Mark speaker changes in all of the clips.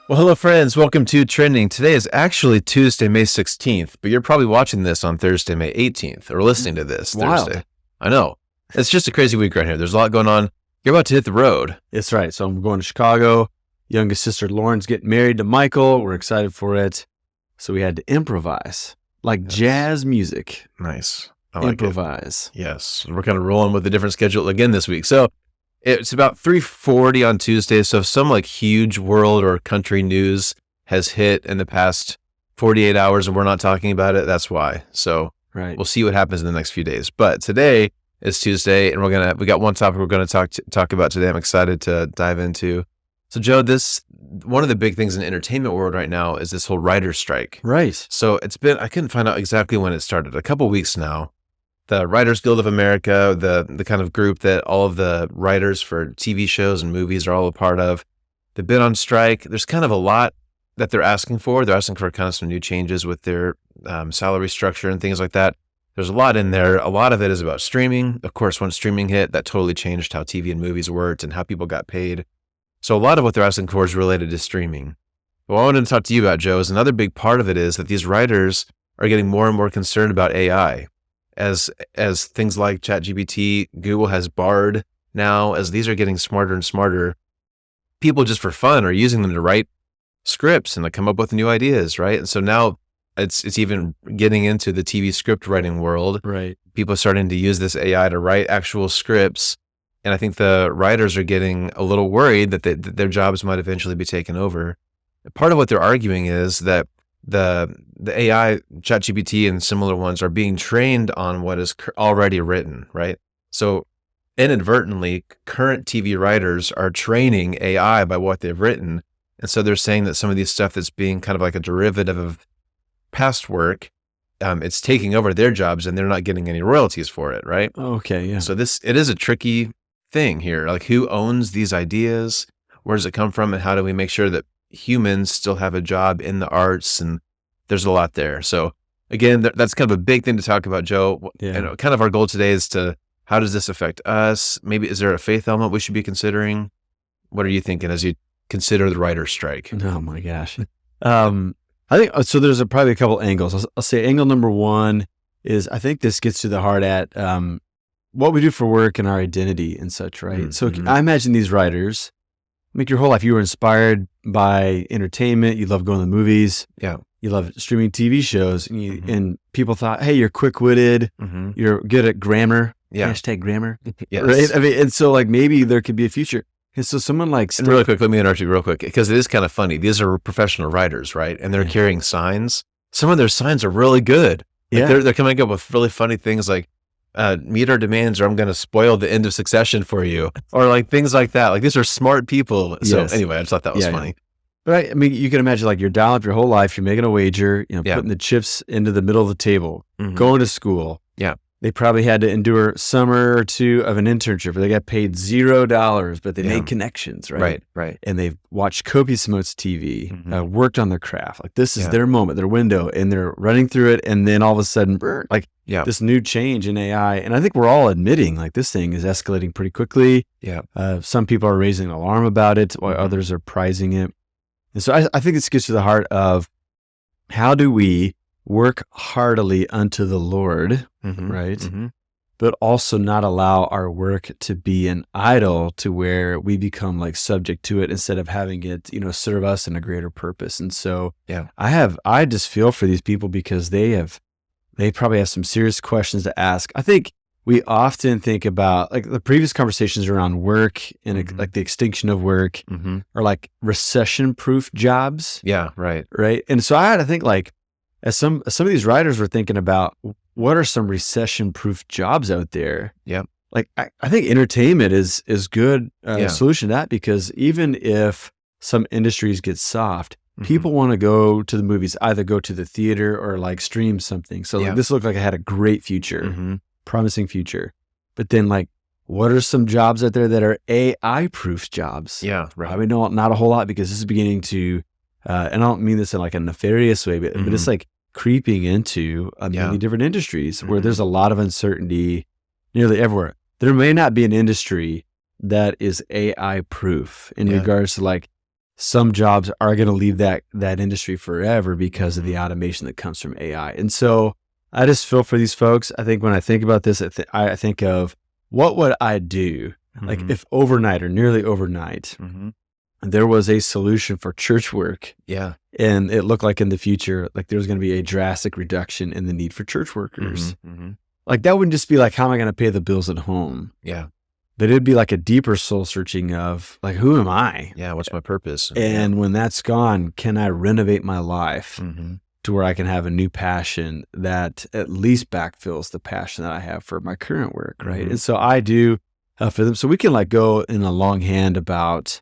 Speaker 1: Well, hello, friends. Welcome to Trending. Today is actually Tuesday, May 16th, but you're probably watching this on Thursday, May 18th, or listening to this
Speaker 2: Wild.
Speaker 1: Thursday. I know. It's just a crazy week right here. There's a lot going on. You're about to hit the road.
Speaker 2: That's right. So I'm going to Chicago. Youngest sister Lauren's getting married to Michael. We're excited for it. So we had to improvise, like jazz music.
Speaker 1: Nice. I like
Speaker 2: improvise.
Speaker 1: it. Yes. We're kind of rolling with a different schedule again this week. So it's about 3:40 on Tuesday. So if some like huge world or country news has hit in the past 48 hours and we're not talking about it, that's why. So
Speaker 2: Right.
Speaker 1: we'll see what happens in the next few days. But today is Tuesday, and we got one topic we're gonna talk about today. I'm excited to dive into. So Joe, one of the big things in the entertainment world right now is this whole writer's strike.
Speaker 2: Right.
Speaker 1: So I couldn't find out exactly when it started. A couple weeks now. The Writers Guild of America, the kind of group that all of the writers for TV shows and movies are all a part of, they've been on strike. There's kind of a lot that they're asking for. They're asking for kind of some new changes with their salary structure and things like that. There's a lot in there. A lot of it is about streaming. Of course, when streaming hit, that totally changed how TV and movies worked and how people got paid. So a lot of what they're asking for is related to streaming. But what I wanted to talk to you about, Joe, is another big part of it is that these writers are getting more and more concerned about AI. As things like ChatGPT, Google has Bard now, as these are getting smarter and smarter, people just for fun are using them to write scripts and to come up with new ideas, right? And so now it's even getting into the TV script writing world.
Speaker 2: Right.
Speaker 1: People are starting to use this AI to write actual scripts. And I think the writers are getting a little worried that their jobs might eventually be taken over. Part of what they're arguing is that the AI, ChatGPT and similar ones are being trained on what is already written, right? So inadvertently, current TV writers are training AI by what they've written. And so they're saying that some of these stuff that's being kind of like a derivative of past work, it's taking over their jobs and they're not getting any royalties for it, right?
Speaker 2: Okay. Yeah.
Speaker 1: So it is a tricky thing here. Like, who owns these ideas? Where does it come from? And how do we make sure that humans still have a job in the arts? And there's a lot there. So again, that's kind of a big thing to talk about, Joe.
Speaker 2: Yeah.
Speaker 1: And kind of our goal today is how does this affect us? Maybe is there a faith element we should be considering? What are you thinking as you consider the writer's strike?
Speaker 2: Oh my gosh. I think so. There's probably a couple angles. I'll say angle number one is I think this gets to the heart at what we do for work and our identity and such, right?
Speaker 1: Mm-hmm.
Speaker 2: So I imagine these writers, like your whole life, you were inspired by entertainment. You love going to the movies.
Speaker 1: Yeah.
Speaker 2: You love streaming TV shows. And people thought, hey, you're quick-witted.
Speaker 1: Mm-hmm.
Speaker 2: You're good at grammar.
Speaker 1: Yeah.
Speaker 2: Hashtag grammar.
Speaker 1: Yes.
Speaker 2: Right? I mean, and so like maybe there could be a future. And so someone like...
Speaker 1: And really quick, let me interrupt you real quick, because it is kind of funny. These are professional writers, right? And they're carrying signs. Some of their signs are really good. Like they're coming up with really funny things like, meet our demands or I'm going to spoil the end of Succession for you, or like things like that. Like, these are smart people. So anyway, I just thought that was funny.
Speaker 2: But I mean, you can imagine like you're dialing up your whole life, you're making a wager, putting the chips into the middle of the table, going to school. Yeah. They probably had to endure a summer or two of an internship where they got paid $0, but they made connections, right?
Speaker 1: Right.
Speaker 2: And they've watched copious amounts of TV, worked on their craft. Like, this is their moment, their window, and they're running through it. And then all of a sudden, this new change in AI. And I think we're all admitting like this thing is escalating pretty quickly. Yeah. Some people are raising an alarm about it while others are prizing it. And so I think this gets to the heart of how do we work heartily unto the Lord, right? But also not allow our work to be an idol to where we become like subject to it instead of having it, serve us in a greater purpose. And so I just feel for these people because they probably have some serious questions to ask. I think we often think about like the previous conversations around work and like the extinction of work or like recession-proof jobs. Yeah, right. And so I had to think like, as some of these writers were thinking about what are some recession-proof jobs out there. Yeah, like I think entertainment is good solution to that, because even if some industries get soft, people want to go to the movies, either go to the theater or like stream something. So like, this looked like it had a great future, promising future. But then like, what are some jobs out there that are AI-proof jobs? Yeah, right. I mean, no, not a whole lot, because this is beginning to. And I don't mean this in like a nefarious way, but it's like creeping into many different industries where there's a lot of uncertainty nearly everywhere. There may not be an industry that is AI proof in regards to like some jobs are going to leave that industry forever because of the automation that comes from AI. And so I just feel for these folks. I think when I think about this, I think of what would I do, like if overnight or nearly overnight, there was a solution for church work.
Speaker 1: Yeah.
Speaker 2: And it looked like in the future, like there's going to be a drastic reduction in the need for church workers. Like that wouldn't just be like, how am I going to pay the bills at home?
Speaker 1: Yeah.
Speaker 2: But it'd be like a deeper soul searching of like, who am I?
Speaker 1: Yeah. What's my purpose?
Speaker 2: And when that's gone, can I renovate my life to where I can have a new passion that at least backfills the passion that I have for my current work, right? And so I do for them. So we can like go in a long hand about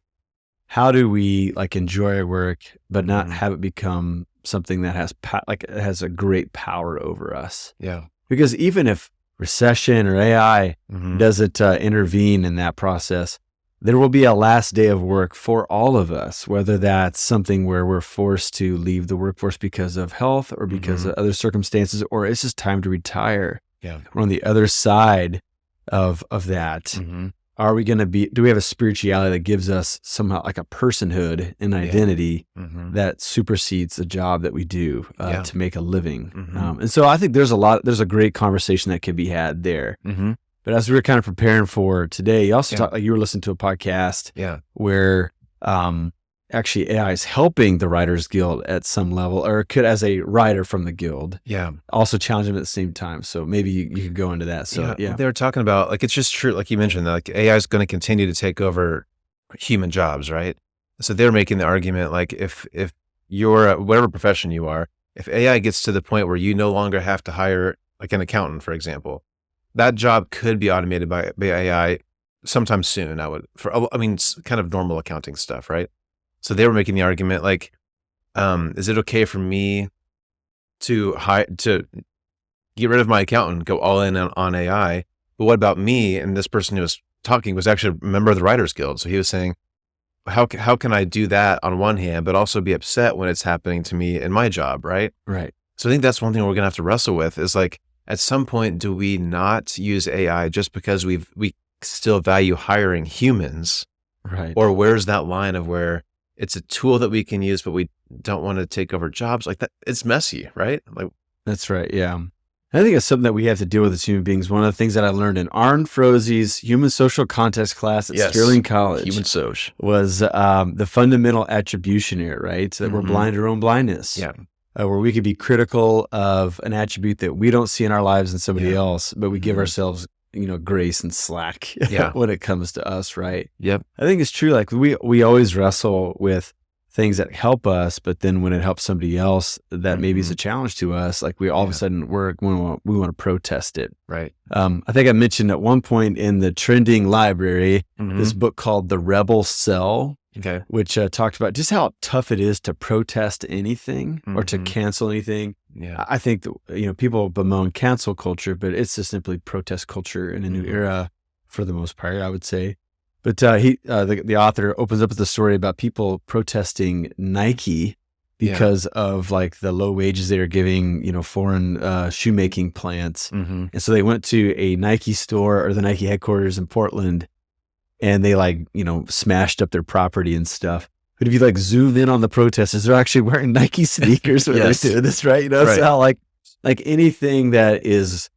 Speaker 2: how do we like enjoy our work, but not have it become something that has it has a great power over us.
Speaker 1: Yeah.
Speaker 2: Because even if recession or AI doesn't intervene in that process, there will be a last day of work for all of us, whether that's something where we're forced to leave the workforce because of health or because of other circumstances, or it's just time to retire.
Speaker 1: Yeah.
Speaker 2: We're on the other side of that. Are we going to do we have a spirituality that gives us somehow like a personhood and identity that supersedes the job that we do to make a living? And so I think there's a great conversation that can be had there. But as we were kind of preparing for today, you also talked, like you were listening to a podcast where actually AI is helping the Writers Guild at some level, or could as a writer from the guild, also challenge them at the same time. So maybe you could go into that. So
Speaker 1: they were talking about like, it's just true. Like you mentioned, like AI is going to continue to take over human jobs, right? So they're making the argument, like if you're whatever profession you are, if AI gets to the point where you no longer have to hire like an accountant, for example, that job could be automated by AI sometime soon. Kind of normal accounting stuff, right? So they were making the argument like, is it okay for me to get rid of my accountant, go all in on AI? But what about me? And this person who was talking was actually a member of the Writers Guild. So he was saying, how can I do that on one hand, but also be upset when it's happening to me in my job, right?
Speaker 2: Right.
Speaker 1: So I think that's one thing we're going to have to wrestle with is like, at some point, do we not use AI just because we still value hiring humans?
Speaker 2: Right.
Speaker 1: Or where's that line of where it's a tool that we can use, but we don't want to take over jobs like that? It's messy, right? Like
Speaker 2: that's right. Yeah. I think it's something that we have to deal with as human beings. One of the things that I learned in Arn Frozie's Human Social Context class at Sterling College
Speaker 1: Human Soc.
Speaker 2: was the fundamental attribution error, right? So that we're blind to our own blindness.
Speaker 1: Yeah.
Speaker 2: Where we could be critical of an attribute that we don't see in our lives in somebody else, but we give ourselves, grace and slack when it comes to us, right?
Speaker 1: Yep.
Speaker 2: I think it's true. Like we always wrestle with things that help us, but then when it helps somebody else that maybe is a challenge to us, like we all of a sudden we want to protest it.
Speaker 1: Right.
Speaker 2: I think I mentioned at one point in the trending library, this book called The Rebel Cell.
Speaker 1: Okay.
Speaker 2: Which talked about just how tough it is to protest anything or to cancel anything.
Speaker 1: Yeah.
Speaker 2: I think that, people bemoan cancel culture, but it's just simply protest culture in a new era for the most part, I would say. But the author opens up with the story about people protesting Nike because of like the low wages they are giving, foreign shoemaking plants. And so they went to a Nike store or the Nike headquarters in Portland, and they smashed up their property and stuff. But if you zoom in on the protesters, they're actually wearing Nike sneakers when they're doing this, right? So how like anything that is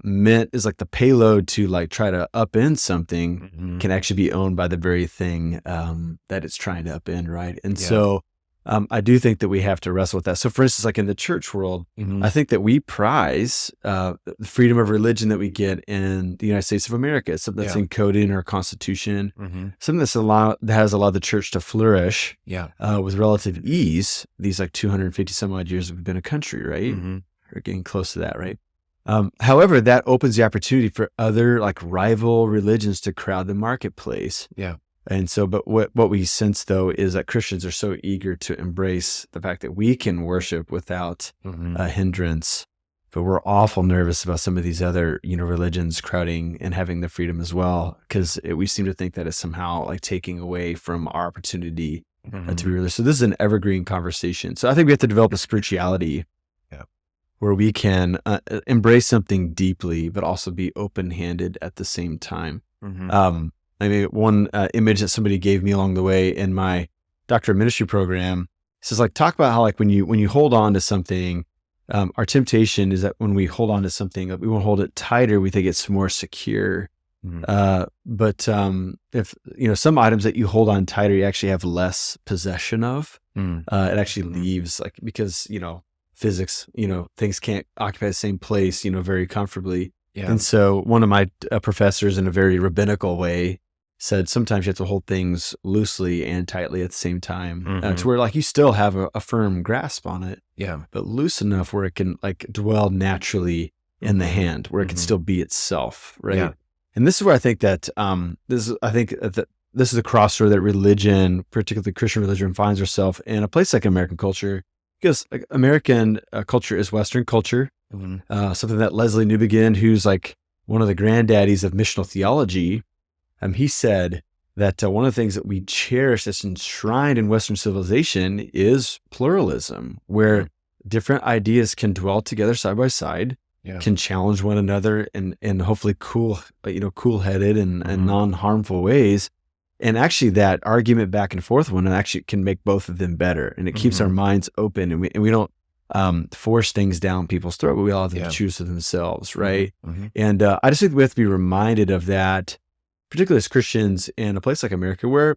Speaker 2: meant is like the payload to try to upend something can actually be owned by the very thing that it's trying to upend, right? And so I do think that we have to wrestle with that. So for instance, like in the church world, I think that we prize the freedom of religion that we get in the United States of America. It's something that's encoded in our Constitution, something that has allowed the church to flourish with relative ease these 250 some odd years we've been a country, right? We're getting close to that, right? However, that opens the opportunity for other rival religions to crowd the marketplace.
Speaker 1: Yeah.
Speaker 2: And so, but what we sense though is that Christians are so eager to embrace the fact that we can worship without a hindrance, but we're awful nervous about some of these other, religions crowding and having the freedom as well, because we seem to think that it's somehow taking away from our opportunity to be religious. So this is an evergreen conversation. So I think we have to develop a spirituality where we can embrace something deeply, but also be open-handed at the same time. One image that somebody gave me along the way in my doctor of ministry program. He says, like, talk about how, like, when you hold on to something, our temptation is that when we hold on to something, we won't hold it tighter. We think it's more secure. But if, some items that you hold on tighter, you actually have less possession of. It actually leaves, like, because, physics, things can't occupy the same place, very comfortably. Yeah. And so one of my professors, in a very rabbinical way, said sometimes you have to hold things loosely and tightly at the same time, to where, like, you still have a firm grasp on it, but loose enough where it can, like, dwell naturally in the hand, where it can still be itself, right? Yeah. And this is where I think that this is a crossroad that religion, particularly Christian religion, finds herself in a place like American culture, because, like, American culture is Western culture. Something that Leslie Newbegin, who's, like, one of the granddaddies of missional theology, he said that one of the things that we cherish that's enshrined in Western civilization is pluralism, where different ideas can dwell together side by side, can challenge one another in hopefully cool-headed and non-harmful ways. And actually that argument back and forth one actually can make both of them better. And it keeps our minds open, and we don't force things down people's throat, but we allow them to choose for themselves, right? And I just think we have to be reminded of that, particularly as Christians in a place like America, where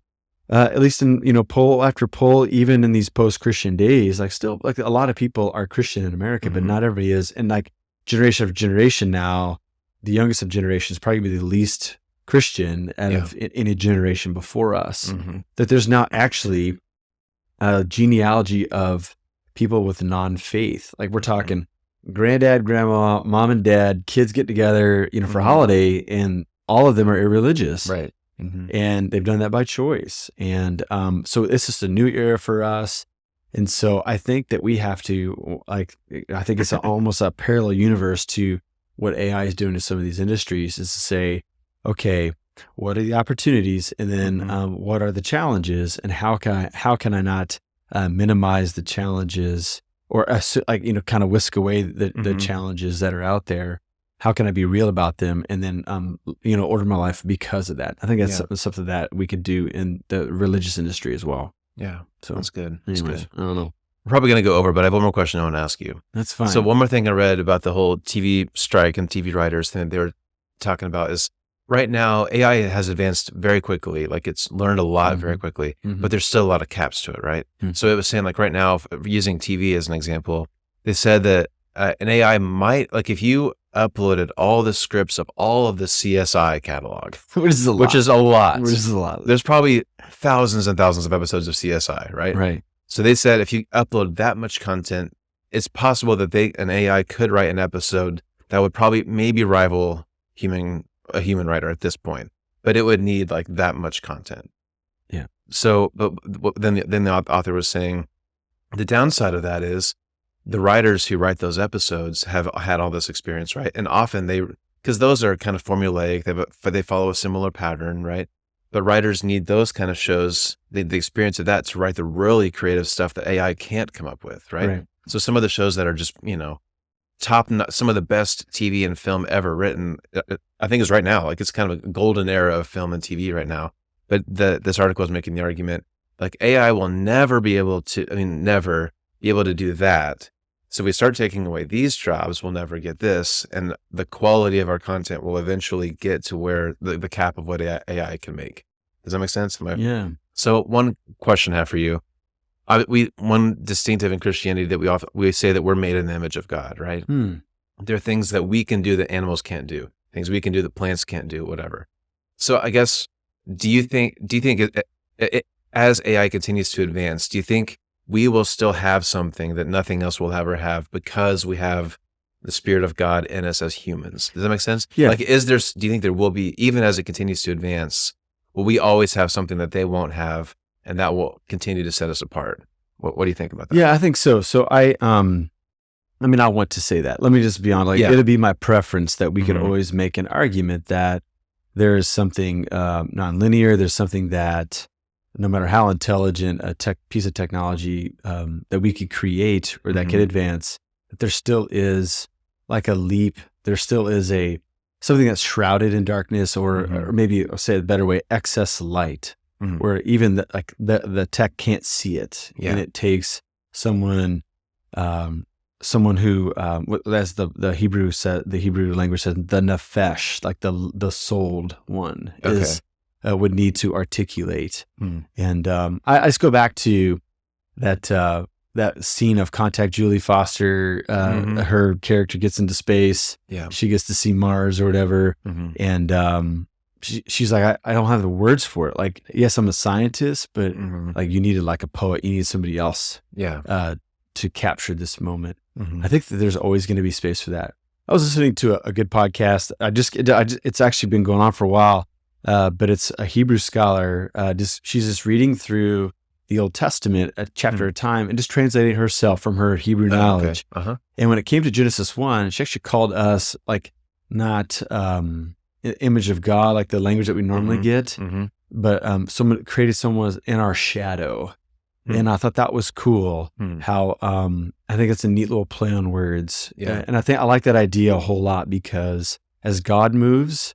Speaker 2: at least in, poll after poll, even in these post-Christian days, like, still, like, a lot of people are Christian in America, but not everybody is. And, like, generation after generation now, the youngest of generations probably be the least Christian out of any generation before us. That there's now actually a genealogy of people with non-faith. Like, we're talking granddad, grandma, mom and dad, kids get together, for a holiday, and all of them are irreligious. Right. And they've done that by choice. And so it's just a new era for us. And so I think that we have to, like, I think it's almost a parallel universe to what AI is doing to some of these industries, is to say, okay, what are the opportunities? And then what are the challenges? And how can I not minimize the challenges, or kind of whisk away the challenges that are out there? How can I be real about them, and then order my life because of that? I think that's something that we could do in the religious industry as well. Yeah, so that's good. Anyways, that's good. I don't know.
Speaker 1: We're probably going to go over, but I have one more question I want to ask you.
Speaker 2: That's fine.
Speaker 1: So one more thing I read about the whole TV strike and TV writers thing that they were talking about is, right now, AI has advanced very quickly. Like, it's learned a lot very quickly, but there's still a lot of caps to it, right? So it was saying, like, right now, using TV as an example, they said that an AI might, like, if you uploaded all the scripts of all of the CSI catalog, which is a lot. There's probably thousands and thousands of episodes of CSI, right? Right. So they said if you upload that much content, it's possible that an AI could write an episode that would probably maybe rival a human writer at this point, but it would need, like, that much content. Yeah. So, but then the author was saying the downside of that is the writers who write those episodes have had all this experience, right? And often because those are kind of formulaic, they follow a similar pattern, right? But writers need those kind of shows, the experience of that, to write the really creative stuff that AI can't come up with, right? So some of the shows that are just, some of the best TV and film ever written, I think, is right now. Like, it's kind of a golden era of film and TV right now. But this article is making the argument, like, AI will never be able to do that. So we start taking away these jobs, we'll never get this, and the quality of our content will eventually get to where the cap of what AI can make. Does that make sense?
Speaker 2: Yeah.
Speaker 1: So one question I have for you. One distinctive in Christianity that we say that we're made in the image of God, right? There are things that we can do that animals can't do, things we can do that plants can't do, whatever. So I guess, do you think as AI continues to advance, do you think we will still have something that nothing else will ever have because we have the Spirit of God in us as humans? Does that make sense?
Speaker 2: Yeah.
Speaker 1: Like, do you think there will be, even as it continues to advance, will we always have something that they won't have, and that will continue to set us apart? What do you think about that?
Speaker 2: Yeah, I think so. So I want to say that. Let me just be honest. It'll be my preference that we could always make an argument that there is something nonlinear. There's something that, no matter how intelligent a piece of technology that we could create or that could advance, that there still is, like, a leap. There still is something that's shrouded in darkness, or maybe, I'll say it a better way, excess light. where even the tech can't see it, and it takes someone who, as the Hebrew language says, the nefesh, like the souled one, would need to articulate. And I just go back to that scene of Contact Julie Foster. Her character gets into space. She gets to see Mars or whatever, and she's like, I don't have the words for it. Like, yes, I'm a scientist, but like, you needed like a poet. You needed somebody else to capture this moment. I think that there's always going to be space for that. I was listening to a good podcast. It's actually been going on for a while, but it's a Hebrew scholar. She's just reading through the Old Testament a chapter at a time and just translating herself from her Hebrew knowledge. And when it came to Genesis 1, she actually called us like not image of God, like the language that we normally get, but someone created someone in our shadow. And I thought that was cool. How I think it's a neat little play on words. And I like that idea a whole lot, because as God moves,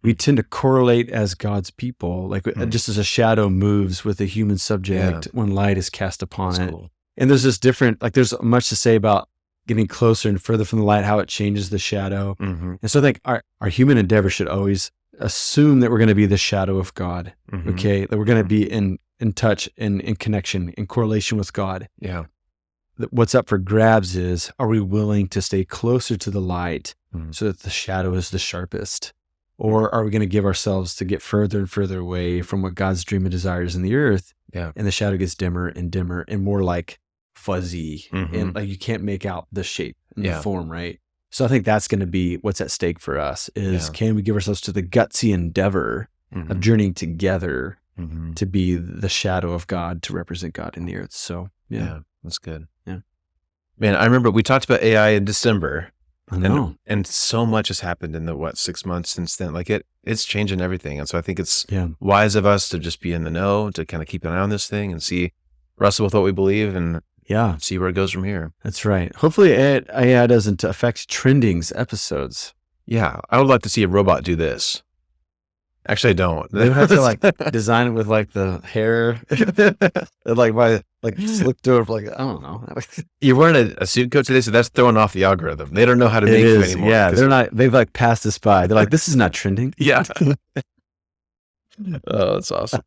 Speaker 2: we tend to correlate as God's people, like just as a shadow moves with a human subject when light is cast upon it. Cool. And there's this different, like there's much to say about getting closer and further from the light, how it changes the shadow. And so I think our human endeavor should always assume that we're going to be the shadow of God, that we're going to be in touch, in connection, in correlation with God. What's up for grabs is, are we willing to stay closer to the light so that the shadow is the sharpest? Or are we going to give ourselves to get further and further away from what God's dream and desire is in the earth? And the shadow gets dimmer and dimmer and more like fuzzy, and like you can't make out the shape and the form, right? So I think that's going to be what's at stake for us is, can we give ourselves to the gutsy endeavor of journeying together to be the shadow of God, to represent God in the earth? So
Speaker 1: that's good. Man, I remember we talked about AI in December.
Speaker 2: I know.
Speaker 1: And so much has happened in the 6 months since then. Like it's changing everything. And so I think it's wise of us to just be in the know, to kind of keep an eye on this thing and wrestle with what we believe and see where it goes from here.
Speaker 2: That's right. Hopefully AI doesn't affect Trending's episods.
Speaker 1: Yeah. I would like to see a robot do this. Actually, I don't.
Speaker 2: They would have to like design it with like the hair, slicked over, like, I don't know.
Speaker 1: You're wearing a suit coat today, so that's throwing off the algorithm. They don't know how to make it anymore.
Speaker 2: Yeah, they're not. They've like passed us by. They're like, this is not trending.
Speaker 1: Oh, that's awesome.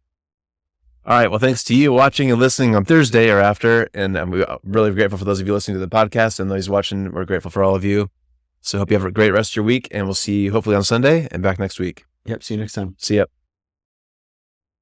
Speaker 1: All right. Well, thanks to you watching and listening on Thursday or after, and I'm really grateful for those of you listening to the podcast, and those watching. We're grateful for all of you. So hope you have a great rest of your week, and we'll see you hopefully on Sunday and back next week.
Speaker 2: Yep. See you next time.
Speaker 1: See ya.